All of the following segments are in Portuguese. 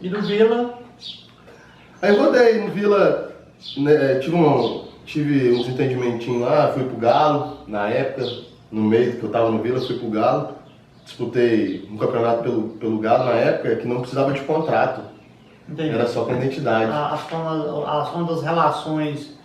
E do Vila? Aí rodei no Vila, né, tive uns entendimentinhos lá, fui pro Galo, na época, no mês que eu tava no Vila, fui pro Galo. Disputei um campeonato pelo Galo na época que não precisava de contrato. Entendi. Era só com identidade. A forma das relações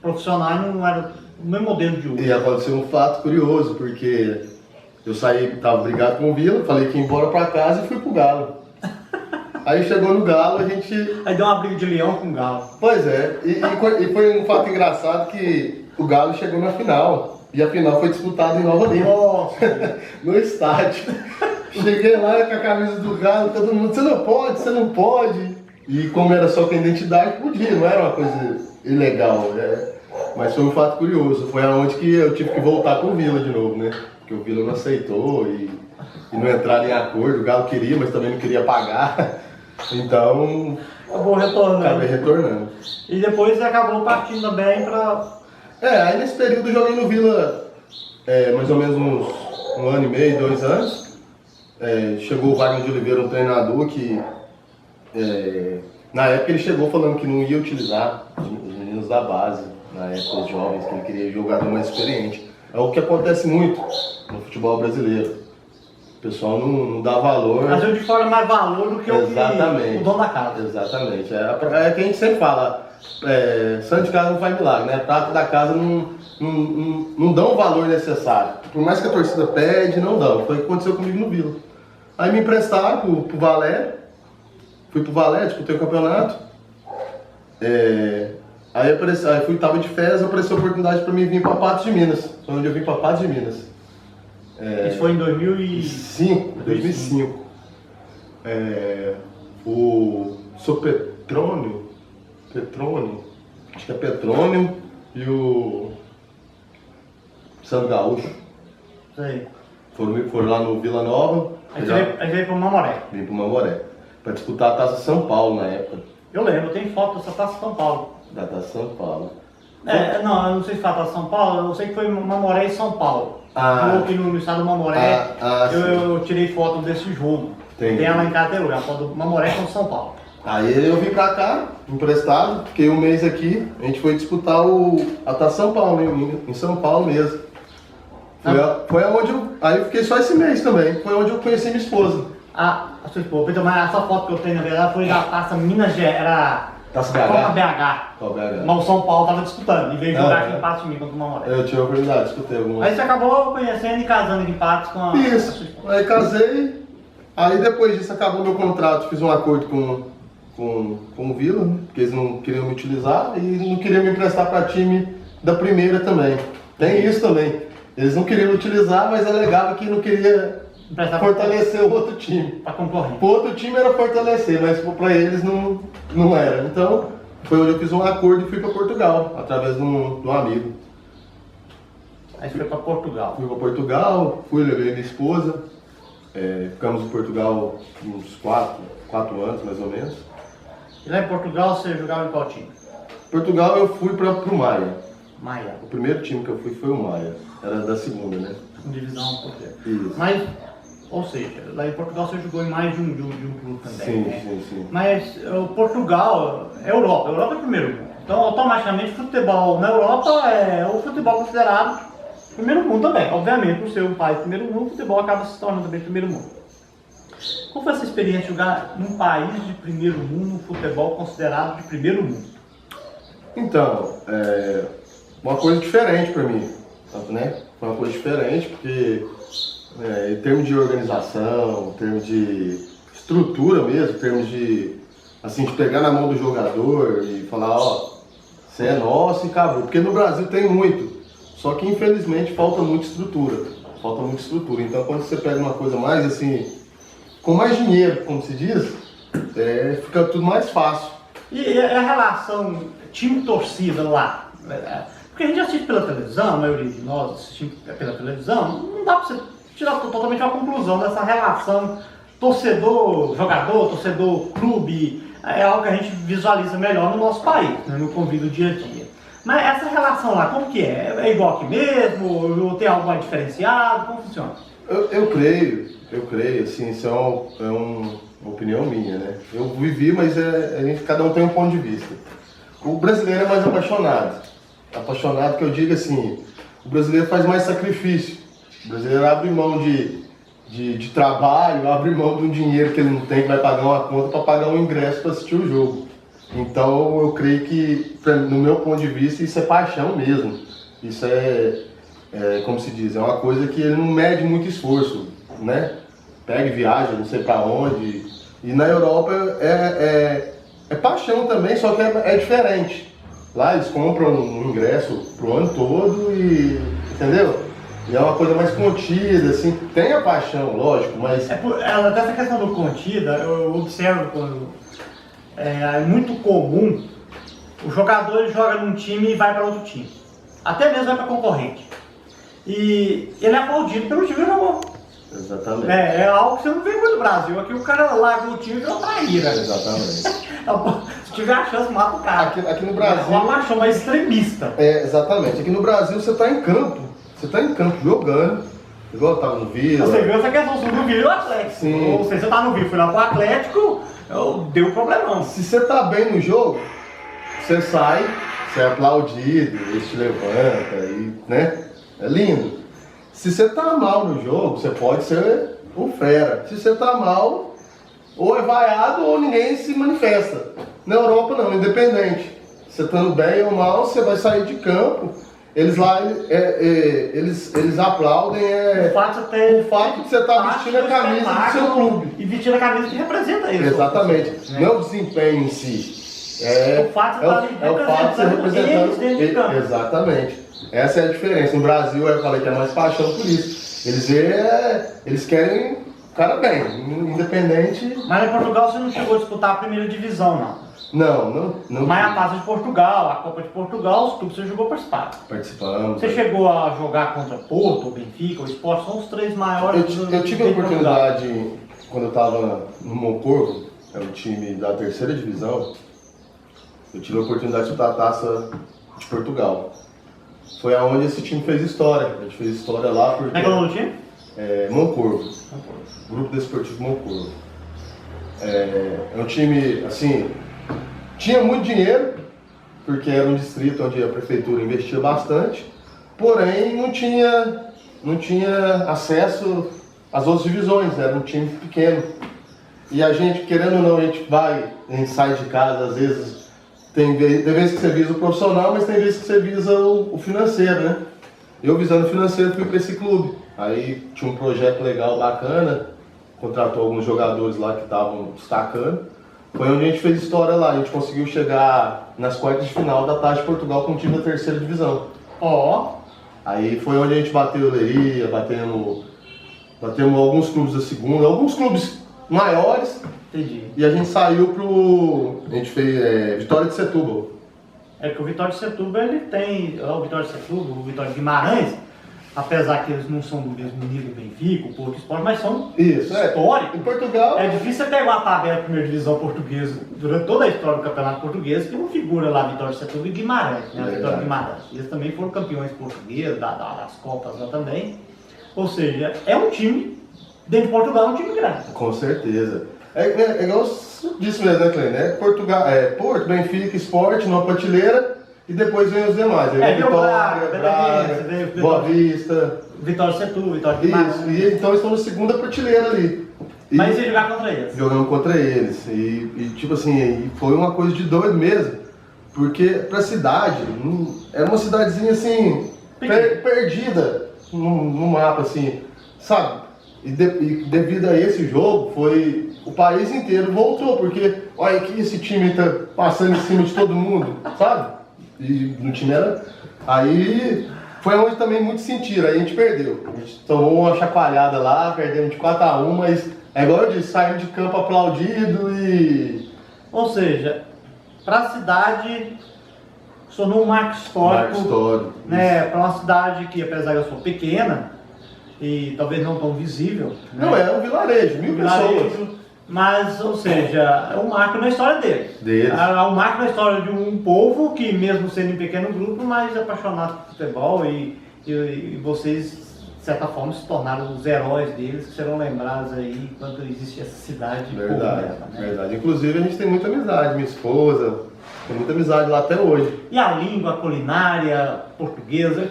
profissionais não era o mesmo modelo de hoje. E aconteceu um fato curioso, porque eu saí, tava brigado com o Vila, falei que ia embora pra casa e fui pro Galo. Aí chegou no Galo, a gente... Aí deu uma briga de leão com o Galo. Pois é, e foi um fato engraçado que o Galo chegou na final. E a final foi disputada em Nova Lima. Nossa! No estádio. Cheguei lá com a camisa do Galo, todo mundo, você não pode. E como era só com a identidade, podia, não era uma coisa ilegal. Mas foi um fato curioso, foi aonde que eu tive que voltar com o Vila de novo, né? Porque o Vila não aceitou e não entraram em acordo, o Galo queria, mas também não queria pagar. Então, Acabou retornando. acabei retornando. E depois acabou partindo também pra... Aí nesse período eu joguei no Vila mais ou menos um ano e meio, 2 anos. Chegou o Wagner de Oliveira, um treinador que na época ele chegou falando que não ia utilizar os meninos da base, na época os jovens, que ele queria jogador mais experiente. É o que acontece muito no futebol brasileiro. O pessoal não dá valor. Mas eu de fora mais valor do que o dono da casa. Exatamente. É que a gente sempre fala, santo de casa não faz milagre, né? Prato da casa não dão o valor necessário. Por mais que a torcida pede, não dão. Foi o que aconteceu comigo no Vila. Aí me emprestaram pro Valério. Fui pro Valério, disputei o campeonato. Aí tava de férias, apareceu a oportunidade para mim vir para Patos de Minas. Foi onde eu vim para Patos de Minas. Isso foi em 2005. O Petrônio, acho que é Petrônio e o Santo Gaúcho. Sei. Foram lá no Vila Nova. Aí veio pro Mamoré. Vim pro Mamoré. Para disputar a Taça São Paulo na época. Eu lembro, eu tenho foto dessa Taça São Paulo. Da Taça São Paulo. Não, eu não sei se foi a Taça São Paulo, eu sei que foi Mamoré e São Paulo. Aqui no estado do Mamoré, eu tirei foto desse jogo. Entendi. Tem ela em casa até hoje, a foto do Mamoré com São Paulo. Aí eu vim pra cá, emprestado, fiquei um mês aqui, a gente foi disputar a Taça São Paulo, em São Paulo mesmo. Foi onde aí eu fiquei só esse mês também, foi onde eu conheci minha esposa. A sua esposa, então, mas essa foto que eu tenho na verdade foi da Taça Minas Gerais, era Taça Copa BH. BH. Mas o São Paulo estava disputando e veio jogar aqui em Patos de Minas contra o Mamoré. Eu tive a oportunidade, disputei algumas. Aí você acabou conhecendo e casando aqui em Patos com a sua Isso, esposa. aí casei, aí depois disso acabou meu contrato, fiz um acordo com o Vila, né? Porque eles não queriam me utilizar e não queriam me emprestar para time da primeira também. Tem isso também. Eles não queriam me utilizar, mas alegava que não queria fortalecer o outro time. Para concorrer. O outro time era fortalecer, mas para eles não era. Então, foi onde eu fiz um acordo e fui para Portugal, através de um amigo. Aí você foi para Portugal. Fui para Portugal, levei minha esposa. Ficamos em Portugal uns 4 anos, mais ou menos. E lá em Portugal você jogava em qual time? Portugal eu fui para o Maia. Maia. O primeiro time que eu fui foi o Maia. Era da segunda, né? Divisão portuguesa. Isso. Mas, ou seja, lá em Portugal você jogou em mais de um clube também, Sim, né? sim. Mas Portugal é Europa. Europa é o primeiro mundo. Então, automaticamente, futebol na Europa é o futebol considerado primeiro mundo também. Obviamente, por ser um país primeiro mundo, o futebol acaba se tornando também primeiro mundo. Qual foi essa experiência de jogar num país de primeiro mundo, um futebol considerado de primeiro mundo? Então, uma coisa diferente para mim, né? Foi uma coisa diferente porque em termos de organização, em termos de estrutura mesmo, em termos de pegar na mão do jogador e falar, você é nosso e acabou. Porque no Brasil tem muito, só que infelizmente falta muita estrutura. Então quando você pega uma coisa mais assim, com mais dinheiro, como se diz, fica tudo mais fácil. E a relação time-torcida lá? Porque a gente assiste pela televisão, a maioria de nós assistimos pela televisão, não dá para você tirar totalmente uma conclusão dessa relação torcedor-jogador, torcedor-clube, é algo que a gente visualiza melhor no nosso país, né, no convívio dia a dia. Mas essa relação lá, como que é? É igual aqui mesmo? Ou tem algo mais diferenciado? Como funciona? Eu creio, assim, isso é Uma opinião minha, né? Eu vivi, mas cada um tem um ponto de vista. O brasileiro é mais apaixonado. Apaixonado que eu digo assim, o brasileiro faz mais sacrifício. O brasileiro abre mão de trabalho, abre mão de um dinheiro que ele não tem, que vai pagar uma conta para pagar um ingresso para assistir o jogo. Então eu creio que, no meu ponto de vista, isso é paixão mesmo. Isso como se diz, é uma coisa que ele não mede muito esforço, né? Pega e viaja, não sei para onde. E na Europa é paixão também, só que é diferente. Lá eles compram um ingresso pro ano todo e, entendeu? E é uma coisa mais contida, assim, tem a paixão, lógico, mas... Até essa questão do contida, eu observo quando é muito comum o jogador joga num time e vai para outro time. Até mesmo vai para concorrente. E ele é aplaudido pelo time que jogou. Exatamente. É algo que você não vê muito no Brasil. Aqui o cara larga o time e vira uma traíra. Exatamente. Se tiver a chance, mata o cara. Aqui no Brasil... É uma paixão mais extremista. Exatamente. Aqui no Brasil você tá em campo. Você tá em campo jogando. Igual eu tava no Vila. Você viu essa questão do Vila e o Atlético. Sim. Ou seja, você tá no Vila, fui lá pro Atlético, deu um problemão. Se você tá bem no jogo, você sai, você é aplaudido, eles te levanta e, né? É lindo. Se você tá mal no jogo, você pode ser o fera. Se você tá mal, ou é vaiado ou ninguém se manifesta. Na Europa não, independente. Você estando bem ou mal, você vai sair de campo. Eles lá, eles aplaudem o fato de você estar vestindo a camisa do seu clube. E vestindo a camisa que representa isso. Exatamente. Não é o desempenho em si. O fato de você representando eles dentro de campo. Exatamente. Essa é a diferença. No Brasil, eu falei que é mais paixão por isso. Eles querem o cara bem, independente. Mas em Portugal você não chegou a disputar a primeira divisão, não. Não. Mas a Taça de Portugal, a Copa de Portugal, os clubes você jogou participaram. Participamos. Você chegou a jogar contra Porto, o Benfica, o Sport, são os três maiores. Eu tive a oportunidade, quando eu estava no Moncorvo, é o time da terceira divisão, eu tive a oportunidade de disputar a Taça de Portugal. Foi aonde esse time fez história. A gente fez história lá porque... Como é que é o nome do time? Moncorvo. Grupo Desportivo Moncorvo. É um time, assim, tinha muito dinheiro, porque era um distrito onde a prefeitura investia bastante, porém não tinha acesso às outras divisões, era um time pequeno. E a gente, querendo ou não, a gente sai de casa, às vezes, tem vezes que você visa o profissional, mas tem vezes que você visa o financeiro, né? Eu visando o financeiro fui para esse clube. Aí tinha um projeto legal, bacana, contratou alguns jogadores lá que estavam destacando. Foi onde a gente fez história lá, a gente conseguiu chegar nas quartas de final da Taça de Portugal com o time da terceira divisão. Aí foi onde a gente bateu Leiria, batemos alguns clubes da segunda, alguns clubes maiores. Entendi. E a gente saiu a gente fez Vitória de Setúbal. É que o Vitória de Setúbal, ele tem, o Vitória de Setúbal, o Vitória de Guimarães, apesar que eles não são do mesmo nível do Benfica, o Porto Sport, mas são históricos. Em Portugal... É difícil você pegar uma tabela da primeira divisão portuguesa durante toda a história do campeonato português que não figura lá Vitória de Setúbal e Guimarães, né? Vitória de Guimarães. Eles também foram campeões portugueses, das Copas lá também. Ou seja, é um time, dentro de Portugal, é um time grande. Com certeza. É igual disse mesmo, né, Cleide? Portugal, Porto, Benfica, Sport, numa prateleira e depois vem os demais. Vitória, Braga, Boa Vista. Vitória de Setúbal, Vitória de Guimarães. Isso, e então estão na segunda prateleira ali. Mas você jogar contra eles? Jogamos contra eles. E tipo assim, foi uma coisa de doido mesmo. Porque pra cidade, era uma cidadezinha assim, perdida no mapa, assim, sabe? E devido a esse jogo, o país inteiro voltou, porque olha aqui esse time tá passando em cima de todo mundo, sabe? E no time era... Aí foi onde também muitos sentiram, aí a gente perdeu. A gente tomou uma chacoalhada lá, perdemos de 4-1, mas é igual eu disse, saímos de campo aplaudido e... Ou seja, para a cidade, tornou um marco histórico, né? Para uma cidade que, apesar de eu ser pequena, e talvez não tão visível. Né? Não, é um vilarejo, 1000 pessoas. Mas, ou seja, é um marco na história deles. É um marco na história de um povo que, mesmo sendo em pequeno grupo, mas apaixonado por futebol e vocês de certa forma, se tornaram os heróis deles, que serão lembrados aí quando existe essa cidade. Verdade, completa, né? verdade. Inclusive a gente tem muita amizade, minha esposa, tem muita amizade lá até hoje. E a língua, a culinária portuguesa, eu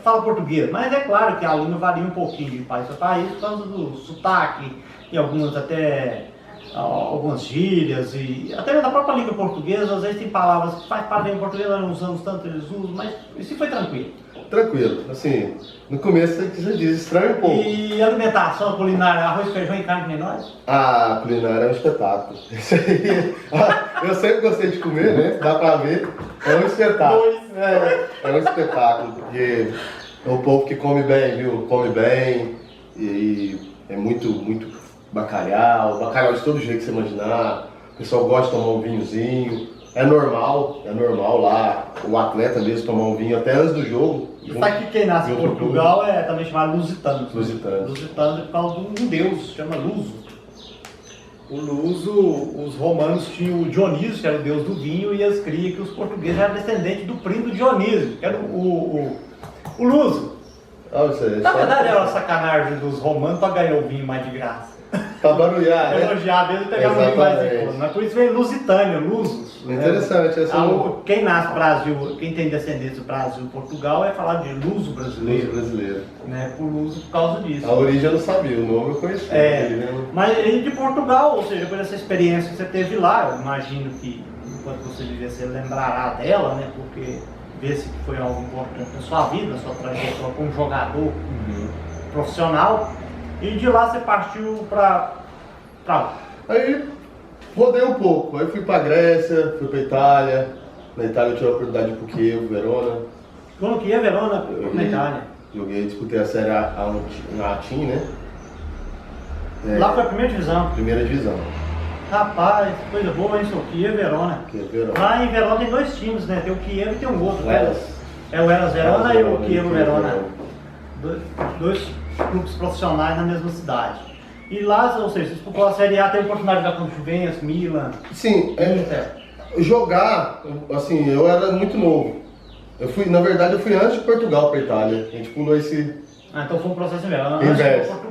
falo português, mas é claro que a língua varia um pouquinho de país para país por causa do sotaque e algumas gírias e até da própria língua portuguesa, às vezes tem palavras que faz parte da língua portuguesa, nós não usamos tanto, eles usam, mas isso foi tranquilo. Tranquilo, assim, no começo você diz, estranho um pouco. E alimentação, culinária, arroz, feijão e carne, nem nós? A culinária é um espetáculo. Isso aí, eu sempre gostei de comer, né? Dá pra ver. É um espetáculo. É um espetáculo, porque é um povo que come bem, viu? Come bem e é muito bacalhau de todo jeito que você imaginar. O pessoal gosta de tomar um vinhozinho. É normal lá o atleta mesmo tomar um vinho até antes do jogo. E sabe que quem nasce em Portugal é também chamado lusitano. Lusitano. Lusitano é por causa de um deus, chama Luso. O Luso, os romanos tinham o Dionísio, que era o deus do vinho, e eles criam que os portugueses eram descendentes do primo do Dionísio, que era o Luso. Na verdade era uma sacanagem dos romanos para ganhar o vinho mais de graça. Pra barulhar, né? Elogiar mesmo e pegar o vinho mais de coisa. Mas por isso vem Lusitânia, Lusos. Interessante. Quem nasce no Brasil, quem tem descendentes do Brasil e Portugal é falar de luso brasileiro. Né? Por luso por causa disso. A origem eu não sabia, o nome eu conhecia. Mas ele de Portugal, ou seja, por essa experiência que você teve lá, eu imagino que enquanto você viver, você lembrará dela, né? Porque vê-se que foi algo importante na sua vida, na sua trajetória como jogador profissional. E de lá você partiu pra lá. Aí rodei um pouco, aí fui pra Grécia, fui pra Itália. Na Itália eu tive a oportunidade de ir pro Chievo, Verona. Quando que é Verona, na Itália? Joguei, disputei a Série A na Atim, né? Lá foi a primeira divisão. Primeira divisão. Rapaz, coisa boa, hein, seu Kiev e Verona. Lá em Verona tem dois times, né? Tem o Kiev e tem um outro. O Hellas. É o Hellas Verona e o Kiev Verona. Dois clubes profissionais na mesma cidade. E lá, ou seja, se disputou a Série A, teve oportunidade de jogar contra Juventus, Milan, Sim, Inter. Jogar, assim, eu era muito novo. Na verdade, eu fui antes de Portugal pra Itália. A gente pulou esse... Então foi um processo inverso. Inverso.